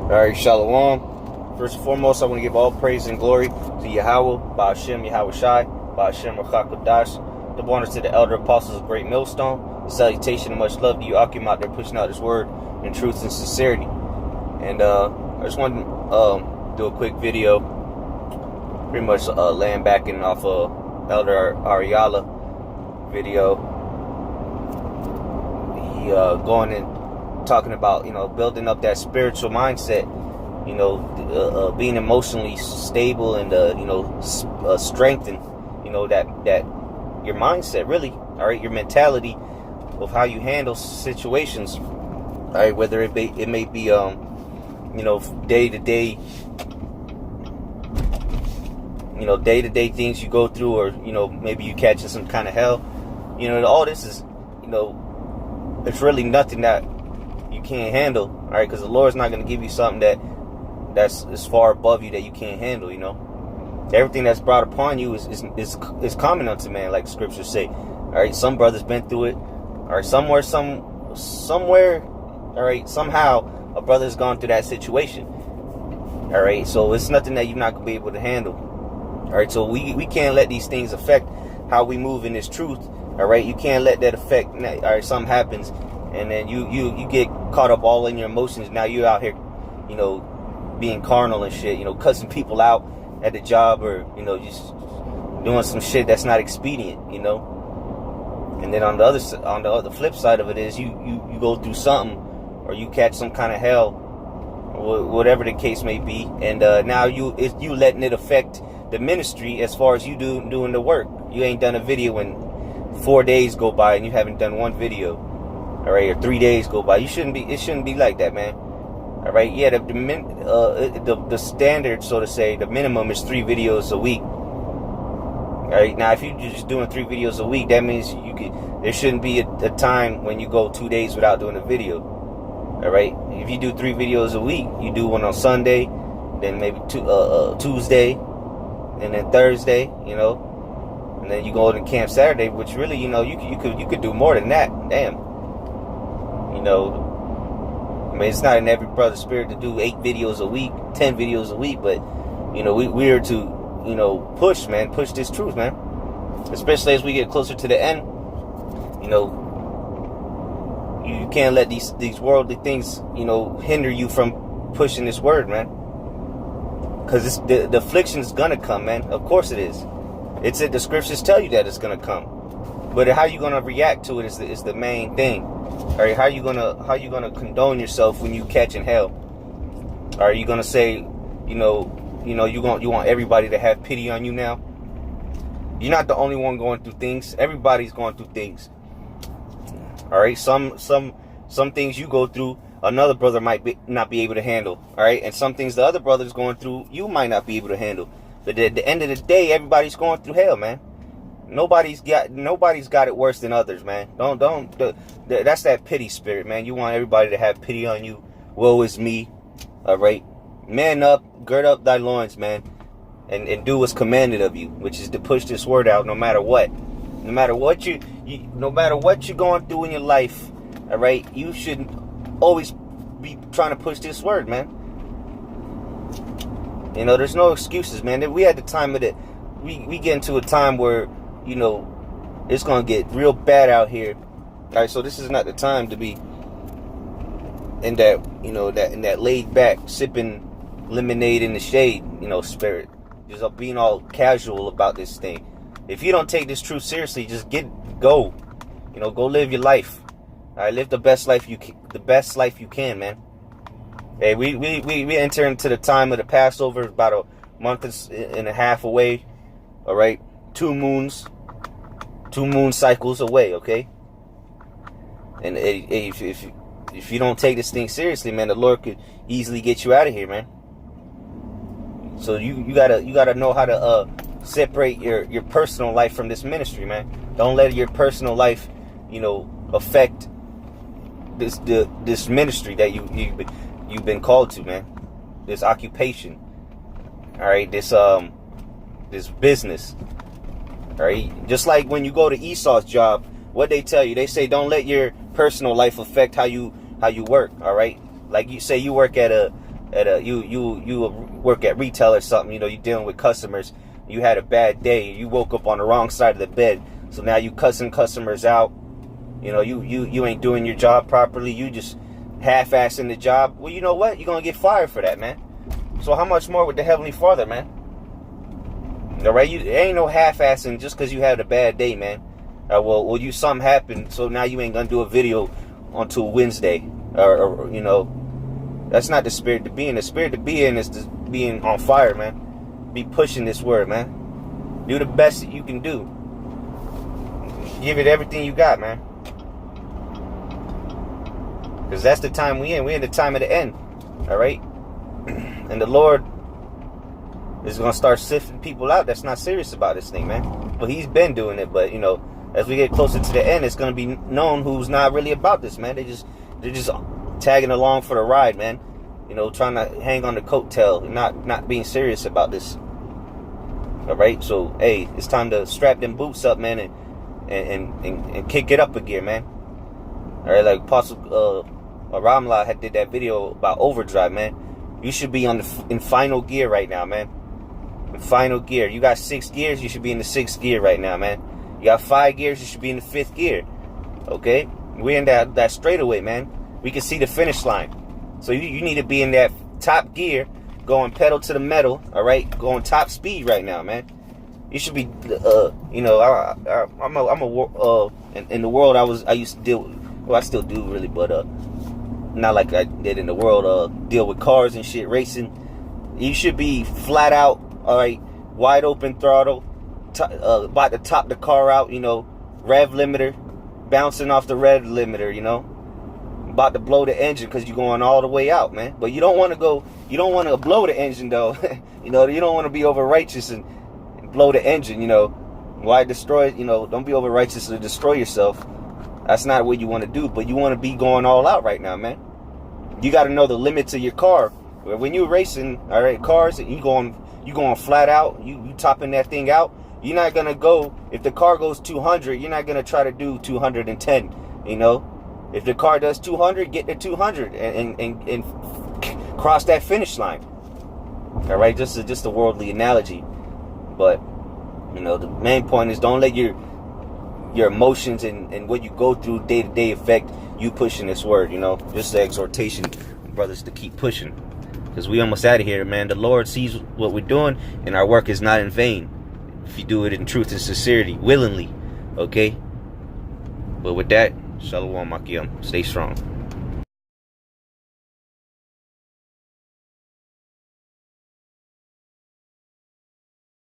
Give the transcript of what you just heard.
Alright, Shalom. First and foremost, I want to give all praise and glory to Yahweh, Ba'ashem, Yahweh Shai, Ba'ashem, Rachakodash, the honor to the elder apostles of Great Millstone, the salutation and much love to you, Akim, out there pushing out his word in truth and sincerity. And I just wanted to do a quick video, pretty much laying back and off of Elder Ariala video. He going and talking about, building up that spiritual mindset, being emotionally stable and, strengthen, that your mindset, really, all right, your mentality of how you handle situations, all right, whether it may be, day-to-day, day-to-day things you go through, or, maybe you catching some kind of hell, all this is, it's really nothing that you can't handle, all right, because the Lord's not going to give you something that's as far above you that you can't handle. Everything that's brought upon you is common unto man, like scriptures say. All right, some brothers been through it, all right, somewhere, all right, somehow a brother's gone through that situation, all right, so it's nothing that you're not going to be able to handle. All right, so we can't let these things affect how we move in this truth. All right, you can't let that affect. All right, something happens, and then you get caught up all in your emotions. Now you're out here, being carnal and shit, cussing people out at the job, or just doing some shit that's not expedient, And then on the flip side of it is you go through something, or you catch some kind of hell, whatever the case may be, and now you letting it affect the ministry as far as you doing the work. You ain't done a video in 4 days go by and you haven't done one video, all right, or 3 days go by. It shouldn't be like that, man. All right, yeah, the standard, so to say, the minimum is 3 videos a week. All right, now if you're just doing 3 videos a week, that means there shouldn't be a time when you go 2 days without doing a video. All right, if you do 3 videos a week, you do one on Sunday, then maybe Tuesday, and then Thursday, and then you go to camp Saturday, which really, you could do more than that. Damn. I mean, it's not in every brother's spirit to do 8 videos a week, 10 videos a week, but, we are to, push this truth, man. Especially as we get closer to the end, you can't let these worldly things, hinder you from pushing this word, man. Because the affliction is going to come, man. Of course it is. The scriptures tell you that it's going to come. But how you going to react to it is the main thing. All right, how you gonna condone yourself when you catching hell? Are you gonna say, you want everybody to have pity on you now? You're not the only one going through things. Everybody's going through things. All right, some things you go through, another brother might not be able to handle. All right, and some things the other brother's going through, you might not be able to handle. But at the end of the day, everybody's going through hell, man. Nobody's got it worse than others, man. That's that pity spirit, man. You want everybody to have pity on you. Woe is me. All right, man up, gird up thy loins, man, and do what's commanded of you, which is to push this word out, no matter what. No matter what you're going through in your life, all right, you should always be trying to push this word, man. There's no excuses, man. We had the time of it. We get into a time where, it's going to get real bad out here. All right, so this is not the time to be in that, in that laid back, sipping lemonade in the shade, spirit. Just being all casual about this thing. If you don't take this truth seriously, just go. Go live your life. All right, live the best life you can, man. Hey, we enter into the time of the Passover, about a month and a half away. All right, 2 moon cycles away. Okay, and if you don't take this thing seriously, man, the Lord could easily get you out of here, man. So you gotta know how to separate your personal life from this ministry, man. Don't let your personal life, affect this ministry that you've been called to, man. This occupation. All right, this business. All right, just like when you go to Esau's job, what they tell you, they say don't let your personal life affect how you work. All right, like you say you work at a you work at retail or something, you know, you're dealing with customers, you had a bad day, you woke up on the wrong side of the bed, so now you cussing customers out, you know, you ain't doing your job properly, you just half-assing the job. Well, you know what, you're gonna get fired for that, man. So how much more with the Heavenly Father, man? All right, there ain't no half-assing just because you had a bad day, man. Well, you something happened, so now you ain't gonna do a video until Wednesday, or you know, that's not the spirit to be in. The spirit to be in is to being on fire, man. Be pushing this word, man. Do the best that you can do. Give it everything you got, man. Because that's the time we in. We're in the time of the end. All right? And the Lord is going to start sifting people out that's not serious about this thing, man. But he's been doing it. But, you know, as we get closer to the end, it's going to be known who's not really about this, man. They're just tagging along for the ride, man. You know, trying to hang on the coattail and not being serious about this. All right? So, hey, it's time to strap them boots up, man, and kick it up a gear, man. All right? Like Apostle Ramla had did that video about overdrive, man. You should be in final gear right now, man. In final gear. You got 6 gears, you should be in the 6th gear right now, man. You got 5 gears, you should be in the 5th gear. Okay? We're in that straightaway, man. We can see the finish line. So you need to be in that top gear, going pedal to the metal, all right? Going top speed right now, man. You should be, you know, in the world I used to deal with, well, I still do really, but not like I did in the world, deal with cars and shit, racing. You should be flat out, all right, wide open throttle, about to top the car out, you know, rev limiter, bouncing off the rev limiter, you know, about to blow the engine because you're going all the way out, man. But you don't want to blow the engine, though. You know, you don't want to be over righteous and blow the engine, you know. Why destroy, you know, don't be over righteous to destroy yourself. That's not what you want to do, but you want to be going all out right now, man. You got to know the limits of your car. When you're racing, all right, cars, and you going flat out, you topping that thing out, you're not going to go, if the car goes 200, you're not going to try to do 210, you know. If the car does 200, get to 200 and cross that finish line. All right, just a worldly analogy. But, you know, the main point is don't let your emotions and what you go through day to day affect you pushing this word, you know. Just the exhortation, brothers, to keep pushing. Because we almost out of here, man. The Lord sees what we're doing, and our work is not in vain. If you do it in truth and sincerity, willingly, okay? But with that, Shalom Makiam. Stay strong.